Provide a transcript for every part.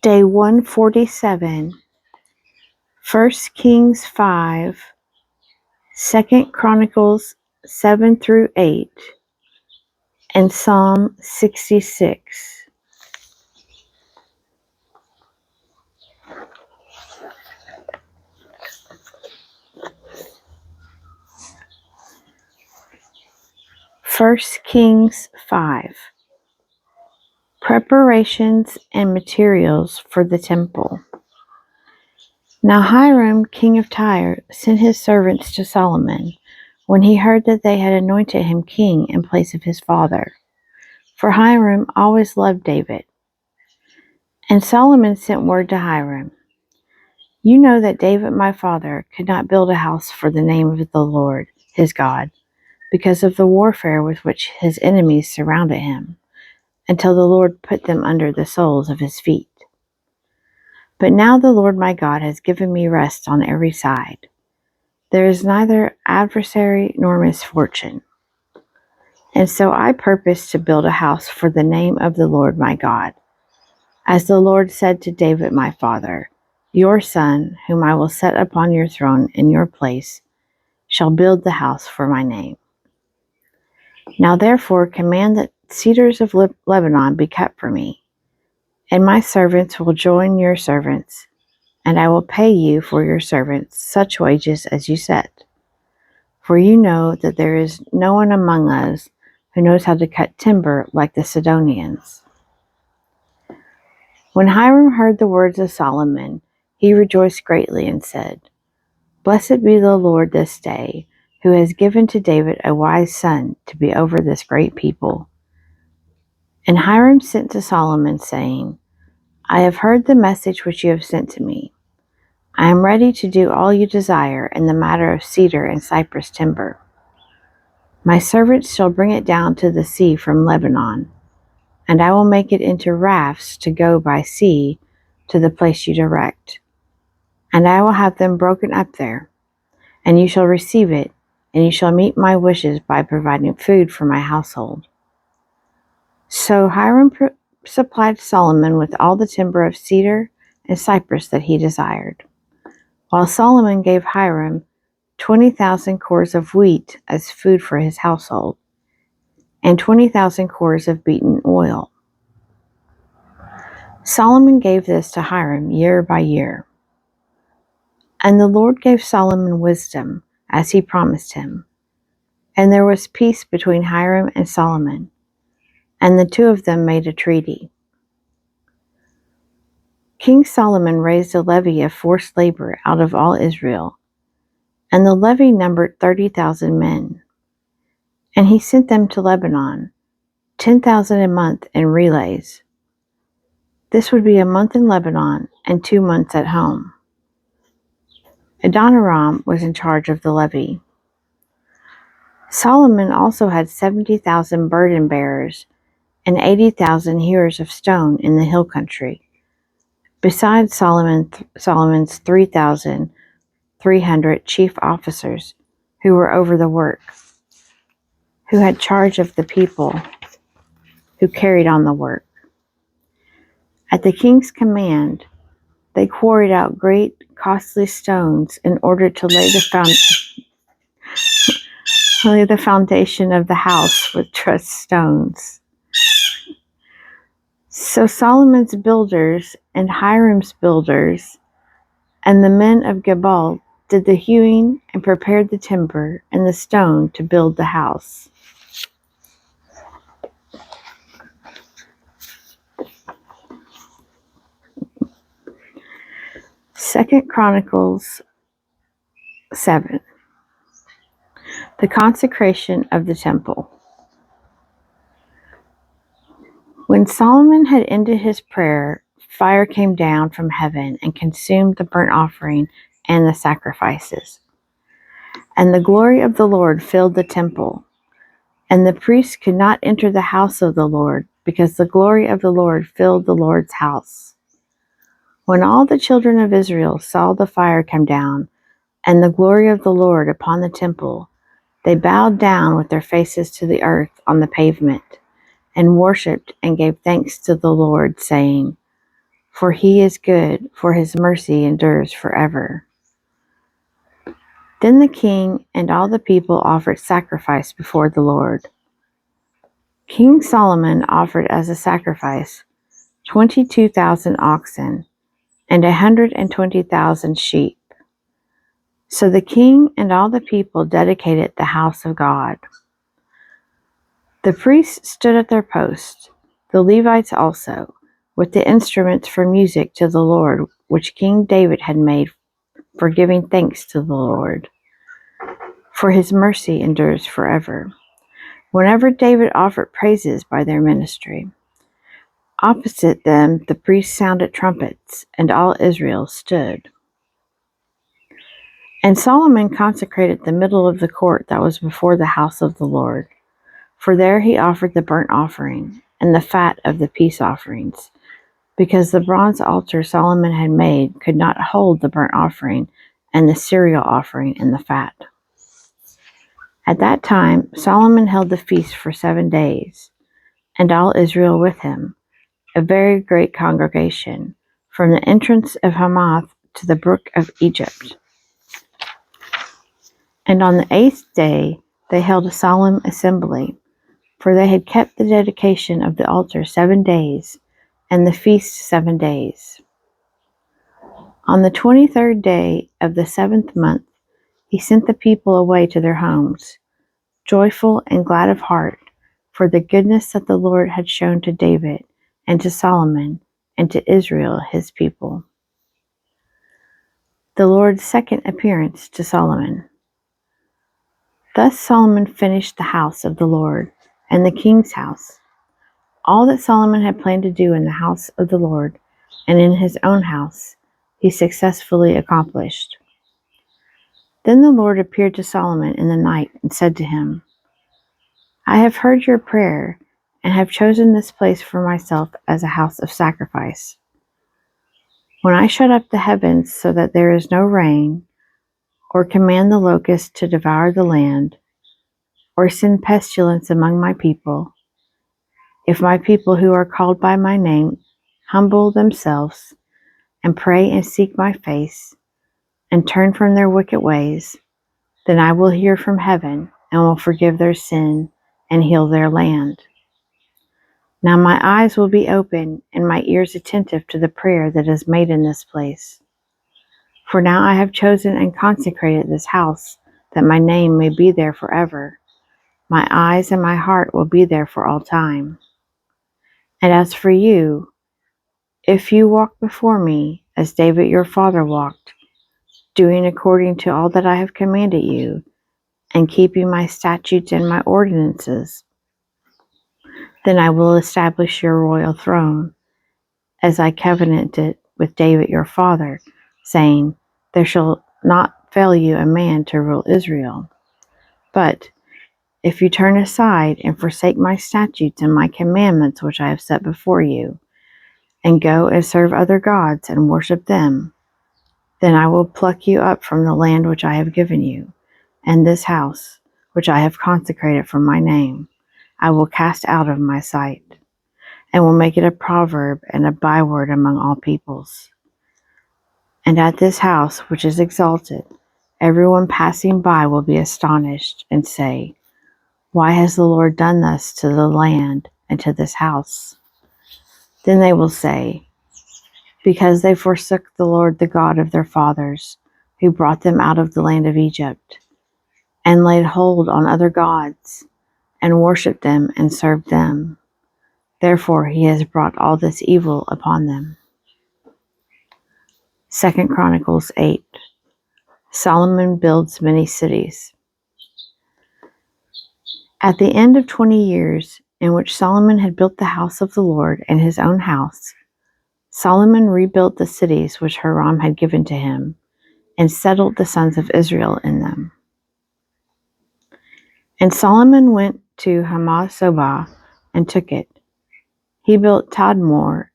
Day 147, 1 Kings 5, 2 Chronicles 7 through 8, and Psalm 66. First Kings 5. Preparations and materials for the temple. Now Hiram, king of Tyre, sent his servants to Solomon when he heard that they had anointed him king in place of his father. For Hiram always loved David. And Solomon sent word to Hiram, "You know that David my father could not build a house for the name of the Lord, his God, because of the warfare with which his enemies surrounded him, until the Lord put them under the soles of his feet. But now the Lord my God has given me rest on every side. There is neither adversary nor misfortune. And so I purpose to build a house for the name of the Lord my God. As the Lord said to David my father, your son, whom I will set upon your throne in your place, shall build the house for my name. Now therefore command that cedars of Lebanon be cut for me, and my servants will join your servants, and I will pay you for your servants such wages as you set. For you know that there is no one among us who knows how to cut timber like the Sidonians." When Hiram heard the words of Solomon, he rejoiced greatly and said, "Blessed be the Lord this day, who has given to David a wise son to be over this great people." And Hiram sent to Solomon, saying, "I have heard the message which you have sent to me. I am ready to do all you desire in the matter of cedar and cypress timber. My servants shall bring it down to the sea from Lebanon, and I will make it into rafts to go by sea to the place you direct. And I will have them broken up there, and you shall receive it, and you shall meet my wishes by providing food for my household." So Hiram supplied Solomon with all the timber of cedar and cypress that he desired, while Solomon gave Hiram 20,000 cores of wheat as food for his household, and 20,000 cores of beaten oil. Solomon gave this to Hiram year by year. And the Lord gave Solomon wisdom, as he promised him. And there was peace between Hiram and Solomon, and the two of them made a treaty. King Solomon raised a levy of forced labor out of all Israel, and the levy numbered 30,000 men. And he sent them to Lebanon, 10,000 a month in relays. This would be a month in Lebanon and 2 months at home. Adoniram was in charge of the levy. Solomon also had 70,000 burden bearers and 80,000 hewers of stone in the hill country, besides Solomon's 3,300 chief officers who were over the work, who had charge of the people who carried on the work. At the king's command, they quarried out great costly stones in order to lay the foundation of the house with trussed stones. So Solomon's builders and Hiram's builders and the men of Gebal did the hewing and prepared the timber and the stone to build the house. Second Chronicles 7. The consecration of the temple. When Solomon had ended his prayer, fire came down from heaven and consumed the burnt offering and the sacrifices. And the glory of the Lord filled the temple, and the priests could not enter the house of the Lord, because the glory of the Lord filled the Lord's house. When all the children of Israel saw the fire come down, and the glory of the Lord upon the temple, they bowed down with their faces to the earth on the pavement, and worshipped and gave thanks to the Lord, saying, for he is good, for his mercy endures forever. Then the king and all the people offered sacrifice before the Lord. King Solomon offered as a sacrifice 22,000 oxen and 120,000 sheep. So the king and all the people dedicated the house of God. The priests stood at their posts, the Levites also, with the instruments for music to the Lord, which King David had made for giving thanks to the Lord. For his mercy endures forever. Whenever David offered praises by their ministry, opposite them the priests sounded trumpets, and all Israel stood. And Solomon consecrated the middle of the court that was before the house of the Lord, for there he offered the burnt offering and the fat of the peace offerings, because the bronze altar Solomon had made could not hold the burnt offering and the cereal offering and the fat. At that time Solomon held the feast for 7 days, and all Israel with him, a very great congregation, from the entrance of Hamath to the brook of Egypt. And on the 8th day they held a solemn assembly, for they had kept the dedication of the altar 7 days, and the feast 7 days. On the 23rd day of the 7th month he sent the people away to their homes, joyful and glad of heart, for the goodness that the Lord had shown to David and to Solomon and to Israel his people. The Lord's second appearance to Solomon. Thus Solomon finished the house of the Lord and the king's house. All that Solomon had planned to do in the house of the Lord and in his own house, he successfully accomplished. Then the Lord appeared to Solomon in the night and said to him, I have heard your prayer and have chosen this place for myself as a house of sacrifice. When I shut up the heavens so that there is no rain, or command the locusts to devour the land, or send pestilence among my people, if my people who are called by my name humble themselves and pray and seek my face and turn from their wicked ways, then I will hear from heaven and will forgive their sin and heal their land. Now my eyes will be open and my ears attentive to the prayer that is made in this place. For now I have chosen and consecrated this house, that my name may be there forever. My eyes and my heart will be there for all time. And as for you, if you walk before me, as David your father walked, doing according to all that I have commanded you, and keeping my statutes and my ordinances, then I will establish your royal throne, as I covenanted with David your father, saying, There shall not fail you a man to rule Israel. But if you turn aside and forsake my statutes and my commandments which I have set before you, and go and serve other gods and worship them, then I will pluck you up from the land which I have given you, and this house, which I have consecrated for my name, I will cast out of my sight, and will make it a proverb and a byword among all peoples. And at this house, which is exalted, everyone passing by will be astonished and say, Why has the Lord done thus to the land and to this house? Then they will say, Because they forsook the Lord, the God of their fathers, who brought them out of the land of Egypt, and laid hold on other gods, and worshipped them and served them. Therefore he has brought all this evil upon them. 2 Chronicles 8. Solomon builds many cities. At the end of 20 years, in which Solomon had built the house of the Lord and his own house, Solomon rebuilt the cities which Hiram had given to him, and settled the sons of Israel in them. And Solomon went to Hamath Sobah and took it. He built Tadmor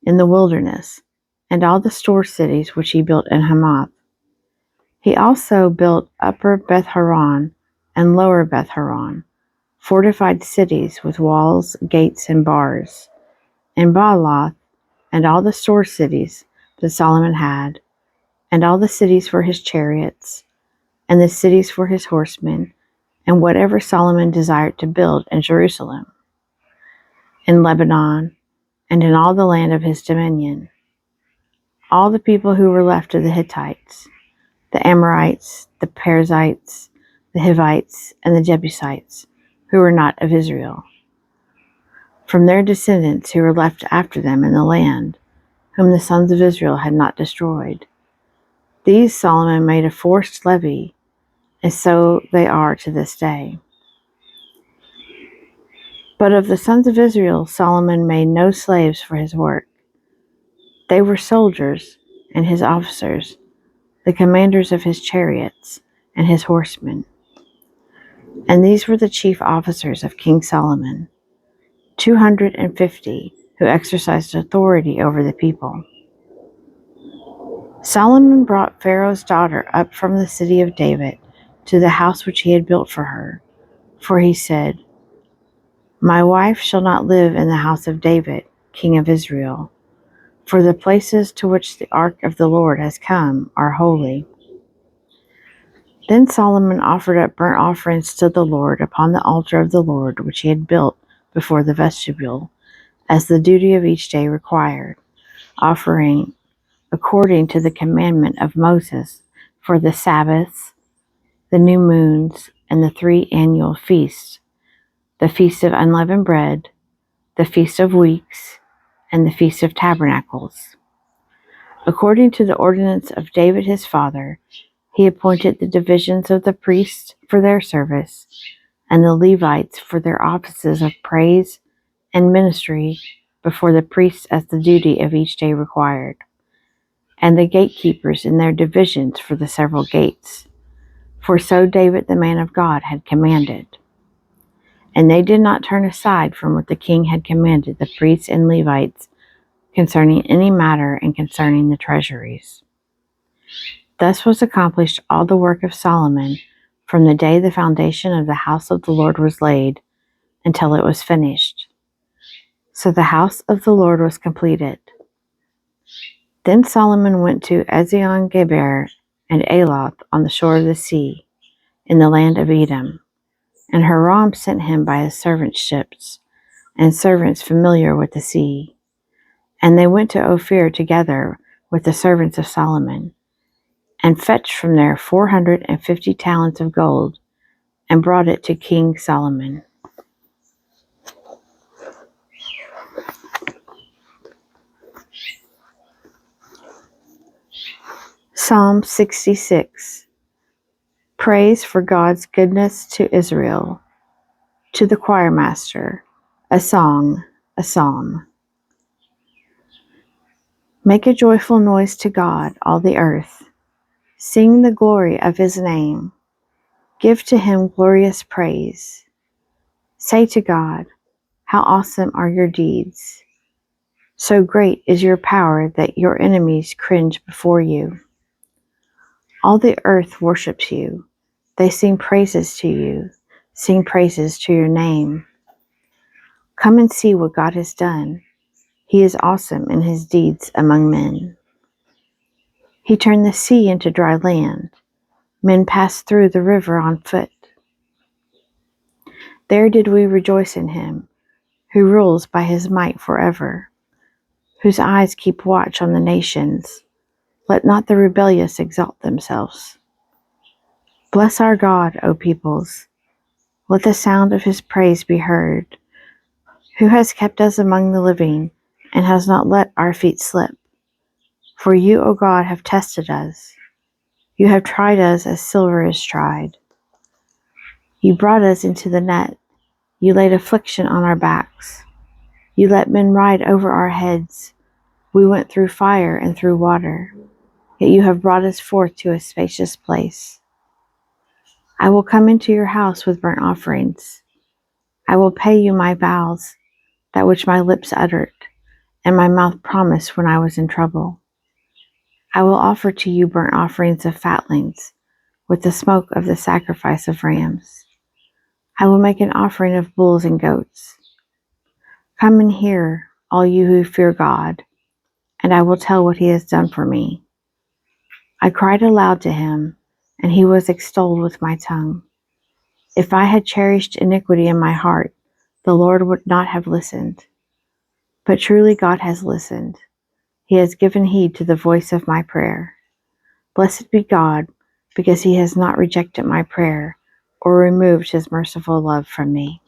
in the wilderness, and all the store cities which he built in Hamath. He also built Upper Beth-horon and Lower Beth-horon, fortified cities with walls, gates, and bars, and Baalath and all the store cities that Solomon had, and all the cities for his chariots, and the cities for his horsemen, and whatever Solomon desired to build in Jerusalem, in Lebanon, and in all the land of his dominion. All the people who were left of the Hittites, the Amorites, the Perizzites, the Hivites, and the Jebusites, who were not of Israel, from their descendants who were left after them in the land, whom the sons of Israel had not destroyed. These Solomon made a forced levy, and so they are to this day. But of the sons of Israel Solomon made no slaves for his work. They were soldiers, and his officers, the commanders of his chariots, and his horsemen. And these were the chief officers of King Solomon, 250, who exercised authority over the people. Solomon brought Pharaoh's daughter up from the city of David to the house which he had built for her, for he said, "My wife shall not live in the house of David, king of Israel, for the places to which the ark of the Lord has come are holy." Then Solomon offered up burnt offerings to the Lord upon the altar of the Lord which he had built before the vestibule, as the duty of each day required, offering according to the commandment of Moses for the Sabbaths, the new moons, and the 3 annual feasts, the Feast of Unleavened Bread, the Feast of Weeks, and the Feast of Tabernacles. According to the ordinance of David his father, he appointed the divisions of the priests for their service, and the Levites for their offices of praise and ministry before the priests as the duty of each day required, and the gatekeepers in their divisions for the several gates. For so David the man of God had commanded. And they did not turn aside from what the king had commanded the priests and Levites concerning any matter and concerning the treasuries. Thus was accomplished all the work of Solomon from the day the foundation of the house of the Lord was laid until it was finished. So the house of the Lord was completed. Then Solomon went to Ezion-Geber and Aloth on the shore of the sea, in the land of Edom. And Hiram sent him by his servant ships, and servants familiar with the sea. And they went to Ophir together with the servants of Solomon, and fetched from there 450 talents of gold, and brought it to King Solomon. Psalm 66. Praise for God's goodness to Israel. To the choir master, a song, a psalm. Make a joyful noise to God, all the earth. Sing the glory of his name. Give to him glorious praise. Say to God, how awesome are your deeds. So great is your power that your enemies cringe before you. All the earth worships you. They sing praises to you. Sing praises to your name. Come and see what God has done. He is awesome in his deeds among men. He turned the sea into dry land. Men passed through the river on foot. There did we rejoice in him, who rules by his might forever, whose eyes keep watch on the nations. Let not the rebellious exalt themselves. Bless our God, O peoples. Let the sound of his praise be heard, who has kept us among the living and has not let our feet slip. For you, O God, have tested us. You have tried us as silver is tried. You brought us into the net. You laid affliction on our backs. You let men ride over our heads. We went through fire and through water, yet you have brought us forth to a spacious place. I will come into your house with burnt offerings. I will pay you my vows, that which my lips uttered, and my mouth promised when I was in trouble. I will offer to you burnt offerings of fatlings, with the smoke of the sacrifice of rams. I will make an offering of bulls and goats. Come and hear, all you who fear God. and I will tell what he has done for me. I cried aloud to him, and he was extolled with my tongue. If I had cherished iniquity in my heart, the Lord would not have listened. But truly God has listened. He has given heed to the voice of my prayer. Blessed be God, because he has not rejected my prayer or removed his merciful love from me.